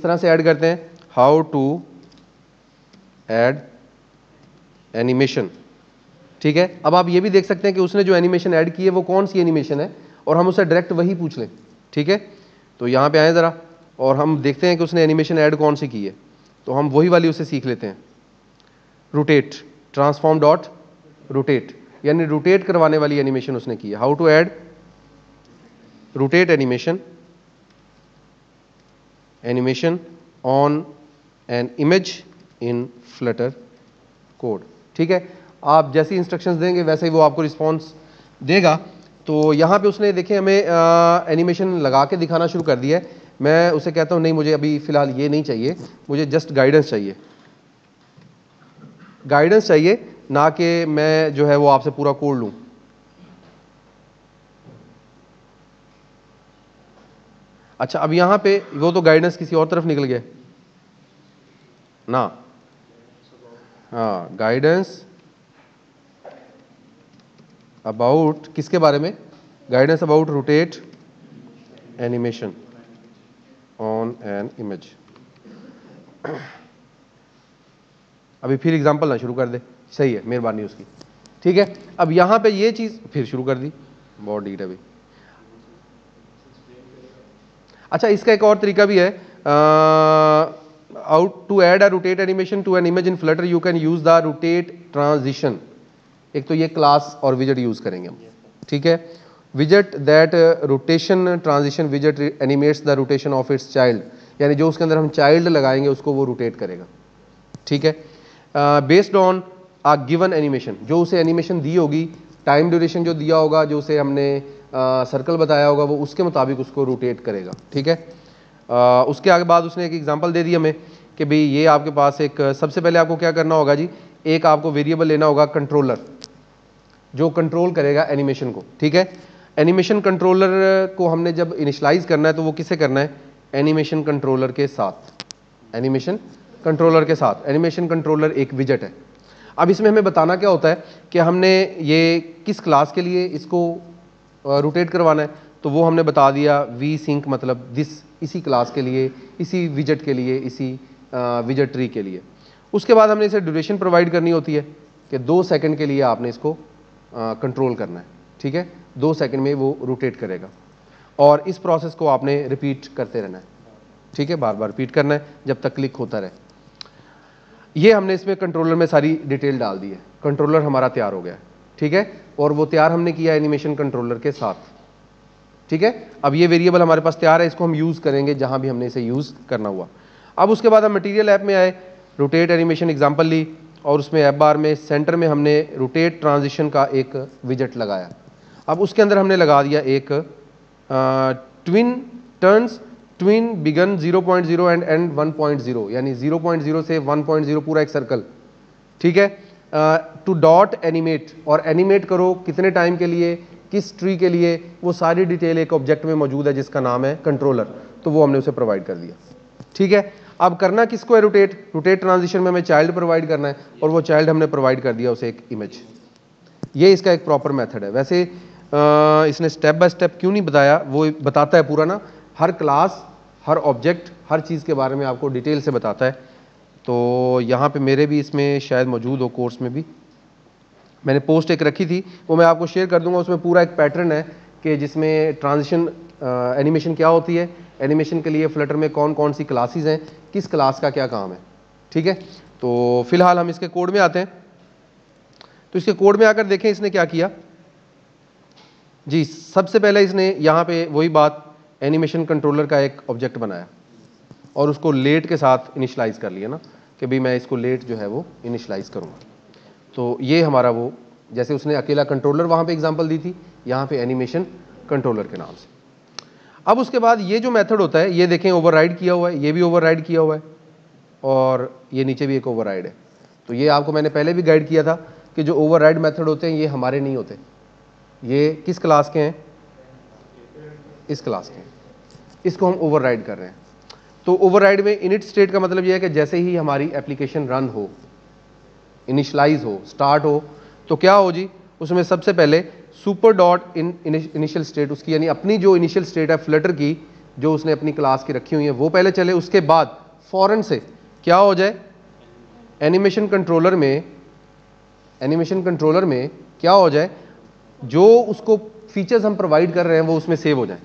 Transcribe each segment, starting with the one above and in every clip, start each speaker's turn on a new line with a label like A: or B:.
A: तरह से ऐड करते हैं, हाउ टू ऐड एनिमेशन। ठीक है, अब आप ये भी देख सकते हैं कि उसने जो एनिमेशन ऐड की है वो कौन सी एनिमेशन है, और हम उससे डायरेक्ट वही पूछ लें। ठीक है, तो यहाँ पे आए ज़रा और हम देखते हैं कि उसने एनिमेशन ऐड कौन सी की है, तो हम वही वाली उससे सीख लेते हैं। रोटेट, ट्रांसफॉर्म डॉट रोटेट, यानी रोटेट करवाने वाली एनिमेशन उसने की है। How to add rotate animation on an image in Flutter code. ठीक है, आप जैसी इंस्ट्रक्शंस देंगे वैसे ही वो आपको रिस्पॉन्स देगा। तो यहाँ पे उसने देखें हमें एनिमेशन लगा के दिखाना शुरू कर दिया है। मैं उसे कहता हूँ नहीं, मुझे अभी फ़िलहाल ये नहीं चाहिए, मुझे जस्ट गाइडेंस चाहिए, गाइडेंस चाहिए, ना कि मैं जो है वो आपसे पूरा कोड लूँ। अच्छा, अब यहाँ पे वो तो गाइडेंस किसी और तरफ निकल गया ना। हाँ, गाइडेंस अबाउट किसके बारे में, guidance about rotate animation on an image. अभी फिर एग्जांपल ना शुरू कर दे, सही है, मेहरबानी उसकी। ठीक है, अब यहाँ पे ये चीज़ फिर शुरू कर दी, बहुत डीट है भाई। अच्छा, इसका एक और तरीका भी है, how to add a rotate animation to an image in Flutter you can use the rotate transition. एक तो ये क्लास और विजेट यूज करेंगे हम। ठीक है, विजेट that rotation transition विजेट animates the rotation of its child, यानी जो उसके अंदर हम चाइल्ड लगाएंगे उसको वो रोटेट करेगा। ठीक है, based on a given animation, जो उसे एनिमेशन दी होगी, टाइम ड्यूरेशन जो दिया होगा, जो उसे हमने सर्कल बताया होगा, वो उसके मुताबिक उसको रोटेट करेगा। ठीक है, उसके आगे बाद उसने एक एग्जांपल दे दी हमें कि भाई ये आपके पास एक, सबसे पहले आपको क्या करना होगा जी, एक आपको वेरिएबल लेना होगा कंट्रोलर, जो कंट्रोल करेगा एनिमेशन को। ठीक है, एनिमेशन कंट्रोलर को हमने जब इनिशलाइज करना है तो वो किसे करना है, एनिमेशन कंट्रोलर के साथ, एनिमेशन कंट्रोलर के साथ। एनिमेशन कंट्रोलर एक विजेट है। अब इसमें हमें बताना क्या होता है कि हमने ये किस क्लास के लिए इसको रोटेट करवाना है, तो वो हमने बता दिया, वी सिंक मतलब दिस, इसी क्लास के लिए, इसी विजेट के लिए, इसी विजेट ट्री के लिए। उसके बाद हमने इसे ड्यूरेशन प्रोवाइड करनी होती है कि 2 सेकंड के लिए आपने इसको कंट्रोल करना है। ठीक है, 2 सेकंड में वो रोटेट करेगा, और इस प्रोसेस को आपने रिपीट करते रहना है। ठीक है, बार बार रिपीट करना है जब तक क्लिक होता रहे। ये हमने इसमें कंट्रोलर में सारी डिटेल डाल दी है, कंट्रोलर हमारा तैयार हो गया है। ठीक है, और वो तैयार हमने किया एनिमेशन कंट्रोलर के साथ। ठीक है, अब ये वेरिएबल हमारे पास तैयार है, इसको हम यूज़ करेंगे जहां भी हमने इसे यूज़ करना हुआ। अब उसके बाद हम मटेरियल ऐप में आए, रोटेट एनिमेशन एग्जांपल ली, और उसमें ऐप बार में सेंटर में हमने रोटेट ट्रांजिशन का एक विजेट लगाया। अब उसके अंदर हमने लगा दिया एक tween turns, tween begin 0.0 and end 1.0, यानी 0.0 से 1.0 पूरा एक सर्कल। ठीक है, टू डॉट एनिमेट, और एनिमेट करो कितने टाइम के लिए, किस ट्री के लिए, वो सारी डिटेल एक ऑब्जेक्ट में मौजूद है जिसका नाम है कंट्रोलर, तो वो हमने उसे प्रोवाइड कर दिया। ठीक है, अब करना किसको है, रोटेट, रोटेट ट्रांजिशन में हमें चाइल्ड प्रोवाइड करना है, और वो चाइल्ड हमने प्रोवाइड कर दिया उसे एक इमेज। ये इसका एक प्रॉपर मेथड है। वैसे इसने स्टेप बाय स्टेप क्यों नहीं बताया, वो बताता है पूरा ना, हर क्लास, हर ऑब्जेक्ट, हर चीज़ के बारे में आपको डिटेल से बताता है। तो यहाँ पे मेरे भी इसमें शायद मौजूद हो, कोर्स में भी मैंने पोस्ट एक रखी थी, वो मैं आपको शेयर कर दूंगा। उसमें पूरा एक पैटर्न है कि जिसमें ट्रांजिशन एनिमेशन क्या होती है, एनिमेशन के लिए फ्लटर में कौन कौन सी क्लासेस हैं, किस क्लास का क्या काम है। ठीक है, तो फिलहाल हम इसके कोड में आते हैं। तो इसके कोड में आकर देखें इसने क्या किया जी। सबसे पहले इसने यहाँ पे वही बात, एनिमेशन कंट्रोलर का एक ऑब्जेक्ट बनाया और उसको लेट के साथ इनिशलाइज कर लिया ना, कि भाई मैं इसको लेट जो है वो इनिशलाइज करूँगा। तो ये हमारा वो, जैसे उसने अकेला कंट्रोलर वहाँ पे एग्जांपल दी थी, यहाँ पे एनिमेशन कंट्रोलर के नाम से। अब उसके बाद ये जो मेथड होता है, ये देखें ओवरराइड किया हुआ है, ये भी ओवरराइड किया हुआ है, और ये नीचे भी एक ओवरराइड है। तो ये आपको मैंने पहले भी गाइड किया था कि जो ओवरराइड मेथड होते हैं ये हमारे नहीं होते, ये किस क्लास के हैं, इस क्लास के हैं, इसको हम ओवरराइड कर रहे हैं। तो ओवरराइड में इनिट स्टेट का मतलब यह है कि जैसे ही हमारी एप्लीकेशन रन हो, इनिशलाइज हो, स्टार्ट हो, तो क्या हो जी, उसमें सबसे पहले सुपर डॉट इनिशियल स्टेट उसकी, यानी अपनी जो इनिशियल स्टेट है फ्लटर की, जो उसने अपनी क्लास की रखी हुई है वो पहले चले, उसके बाद फौरन से क्या हो जाए, एनिमेशन कंट्रोलर में क्या हो जाए, जो उसको फीचर्स हम प्रोवाइड कर रहे हैं वो उसमें सेव हो जाए।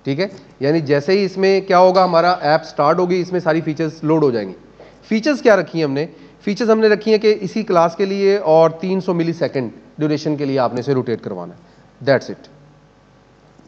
A: ठीक है, यानी जैसे ही इसमें क्या होगा, हमारा ऐप स्टार्ट होगी, इसमें सारी फीचर्स लोड हो जाएंगी। फीचर्स क्या रखी है हमने, फीचर्स हमने रखी है कि इसी क्लास के लिए और 300 मिली सेकेंड ड्यूरेशन के लिए आपने इसे रोटेट करवाना है, दैट्स इट।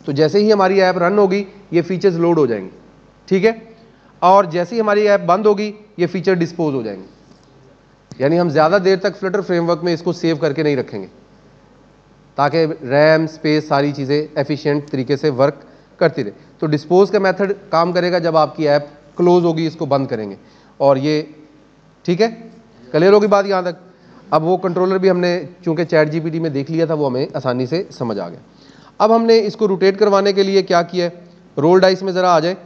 A: तो जैसे ही हमारी ऐप रन होगी ये फीचर्स लोड हो जाएंगे। ठीक है, और जैसे ही हमारी ऐप बंद होगी ये फीचर डिस्पोज हो जाएंगे। यानी हम ज़्यादा देर तक फ्लटर फ्रेमवर्क में इसको सेव करके नहीं रखेंगे, ताकि रैम स्पेस सारी चीज़ें एफिशिएंट तरीके से वर्क करती रहे। तो डिस्पोज का मेथड काम करेगा जब आपकी ऐप क्लोज होगी, इसको बंद करेंगे। और ये ठीक है, क्लियर होगी बात यहाँ तक। अब वो कंट्रोलर भी हमने चूंकि चैट जीपीटी में देख लिया था, वो हमें आसानी से समझ आ गया। अब हमने इसको रोटेट करवाने के लिए क्या किया है, रोल डाइस में ज़रा आ जाए।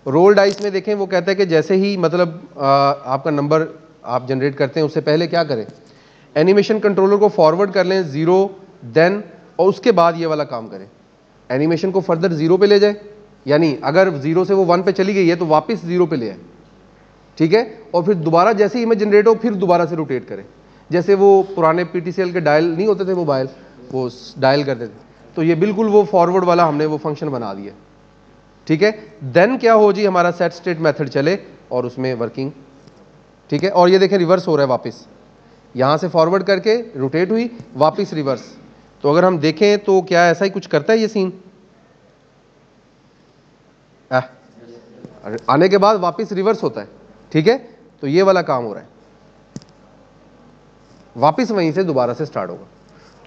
A: रोल डाइस में देखें, वो कहता है कि जैसे ही मतलब आपका नंबर आप जनरेट करते हैं उससे पहले क्या करें, एनिमेशन कंट्रोलर को फॉरवर्ड कर लें 0 देन, और उसके बाद ये वाला काम करें, एनिमेशन को फर्दर 0 पे ले जाए। यानी अगर 0 से वो 1 पे चली गई है तो वापस 0 पे ले आए। ठीक है, और फिर दोबारा जैसे ही इमेज जनरेट हो फिर दोबारा से रोटेट करें। जैसे वो पुराने पीटीसीएल के डायल नहीं होते थे मोबाइल, वो डायल करते थे, तो ये बिल्कुल वो फॉरवर्ड वाला हमने वो फंक्शन बना दिया। ठीक है, देन क्या हो जी, हमारा सेट स्टेट मेथड चले और उसमें वर्किंग। ठीक है, और ये देखें रिवर्स हो रहा है, वापस यहां से फॉरवर्ड करके रोटेट हुई, वापस रिवर्स। तो अगर हम देखें तो क्या ऐसा ही कुछ करता है ये सीन, आने के बाद वापस रिवर्स होता है। ठीक है, तो ये वाला काम हो रहा है, वापस वहीं से दोबारा से स्टार्ट होगा।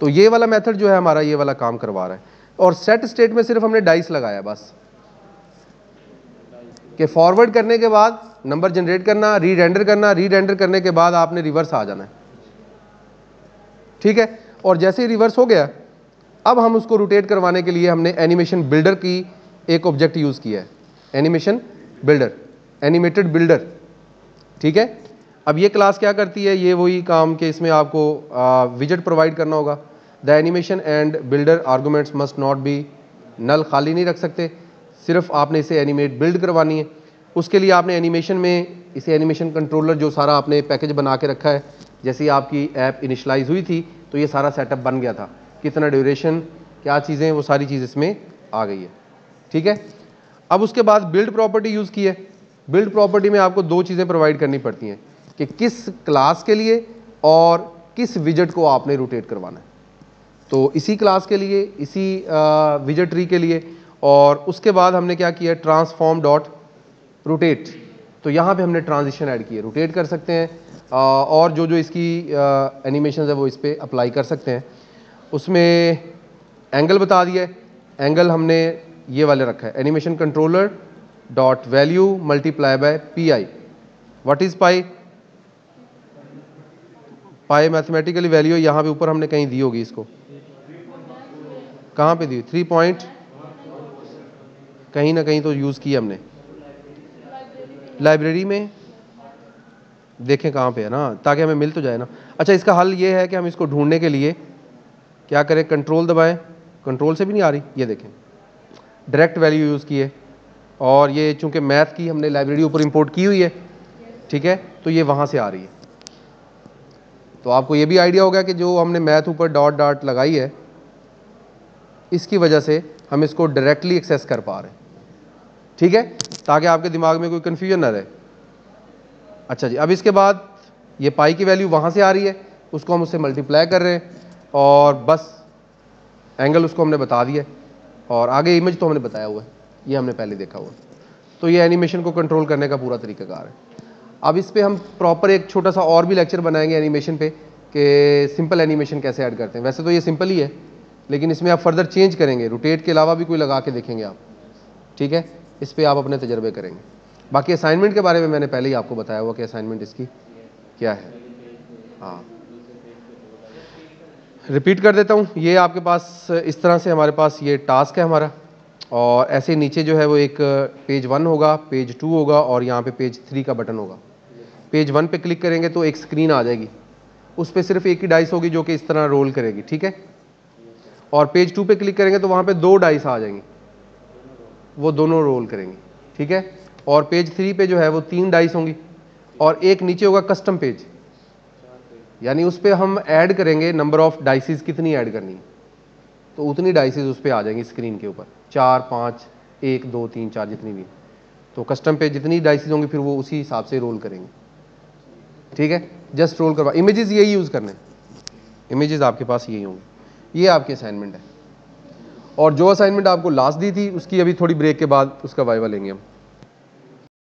A: तो ये वाला मेथड जो है हमारा ये वाला काम करवा रहा है। और सेट स्टेट में सिर्फ हमने डाइस लगाया बस, कि फॉरवर्ड करने के बाद नंबर जनरेट करना, रीरेंडर करना, रीरेंडर करने के बाद आपने रिवर्स आ जाना है। ठीक है, और जैसे ही रिवर्स हो गया, अब हम उसको रोटेट करवाने के लिए हमने एनिमेशन बिल्डर की एक ऑब्जेक्ट यूज किया है, एनिमेशन बिल्डर, एनिमेटेड बिल्डर। ठीक है, अब ये क्लास क्या करती है, ये वही काम कि इसमें आपको विजेट प्रोवाइड करना होगा। The animation and builder arguments must not be null, खाली नहीं रख सकते, सिर्फ आपने इसे एनिमेट बिल्ड करवानी है। उसके लिए आपने एनिमेशन में इसे एनिमेशन कंट्रोलर जो सारा आपने पैकेज बना के रखा है, जैसे ही आपकी ऐप इनिशलाइज हुई थी तो ये सारा सेटअप बन गया था, कितना ड्यूरेशन, क्या चीज़ें, वो सारी चीज़ इसमें आ गई है। ठीक है, अब उसके बाद बिल्ड प्रॉपर्टी यूज़ की है। बिल्ड प्रॉपर्टी में आपको दो चीज़ें प्रोवाइड करनी पड़ती हैं कि किस क्लास के लिए और किस विजेट को आपने रोटेट करवाना है। तो इसी क्लास के लिए, इसी विजेट ट्री के लिए। और उसके बाद हमने क्या किया, ट्रांसफॉर्म डॉट रोटेट। तो यहाँ पे हमने ट्रांजिशन ऐड किए, रोटेट कर सकते हैं और जो जो इसकी एनिमेशन है वो इस पर अप्लाई कर सकते हैं। उसमें एंगल बता दिया है, एंगल हमने ये वाले रखा है, animation controller dot value multiply by P I. What is pi, pi mathematically value यहाँ पे ऊपर हमने कहीं दी होगी, इसको कहाँ पे दी, 3 पॉइंट कहीं ना कहीं तो यूज़ की हमने, लाइब्रेरी में देखें कहाँ पे है ना, ताकि हमें मिल तो जाए ना। अच्छा, इसका हल ये है कि हम इसको ढूंढने के लिए क्या करें, कंट्रोल दबाएं, कंट्रोल से भी नहीं आ रही, ये देखें डायरेक्ट वैल्यू यूज़ की है। और ये चूंकि मैथ की हमने लाइब्रेरी ऊपर इंपोर्ट की हुई है, ठीक है, तो ये वहाँ से आ रही है। तो आपको ये भी आइडिया होगा कि जो हमने मैथ ऊपर डॉट डॉट लगाई है, इसकी वजह से हम इसको डायरेक्टली एक्सेस कर पा रहे हैं। ठीक है, ताकि आपके दिमाग में कोई कन्फ्यूजन ना रहे। अच्छा जी, अब इसके बाद ये पाई की वैल्यू वहाँ से आ रही है, उसको हम उससे मल्टीप्लाई कर रहे हैं और बस एंगल उसको हमने बता दिया, और आगे इमेज तो हमने बताया हुआ है, ये हमने पहले देखा हुआ। तो ये एनिमेशन को कंट्रोल करने का पूरा तरीकाकार है। अब इस पर हम प्रॉपर एक छोटा सा और भी लेक्चर बनाएंगे एनिमेशन पे, कि सिंपल एनिमेशन कैसे ऐड करते हैं। वैसे तो ये सिंपल ही है, लेकिन इसमें आप फर्दर चेंज करेंगे, रोटेट के अलावा भी कोई लगा के देखेंगे आप। ठीक है, इस पर आप अपने तजर्बे करेंगे। बाकी असाइनमेंट के बारे में मैंने पहले ही आपको बताया हुआ कि असाइनमेंट इसकी क्या है। हाँ, रिपीट कर देता हूँ, ये आपके पास इस तरह से हमारे पास ये टास्क है हमारा, और ऐसे नीचे जो है वो एक पेज 1 होगा, पेज 2 होगा, और यहाँ पे पेज 3 का बटन होगा। पेज 1 पे क्लिक करेंगे तो एक स्क्रीन आ जाएगी, उस पर सिर्फ एक ही डाइस होगी जो कि इस तरह रोल करेगी। ठीक है, और पेज 2 पे क्लिक करेंगे तो वहाँ पे 2 डाइस आ जाएंगी। वो दोनों रोल करेंगे, ठीक है। और पेज 3 पे जो है वो 3 डाइस होंगी और एक नीचे होगा कस्टम पेज, यानी उस पर हम ऐड करेंगे नंबर ऑफ डाइसिस, कितनी ऐड करनी है तो उतनी डाइसिस उस पर आ जाएंगी स्क्रीन के ऊपर, 4 5 1 2 3 4 जितनी भी। तो कस्टम पे जितनी डाइसिस होंगी फिर वो उसी हिसाब से रोल करेंगे, ठीक है। जस्ट रोल करवा, इमेजेस यही यूज़ करने, इमेजेस आपके पास यही होंगे। ये आपकी असाइनमेंट है। और जो असाइनमेंट आपको लास्ट दी थी उसकी अभी थोड़ी ब्रेक के बाद उसका वाइवा लेंगे हम।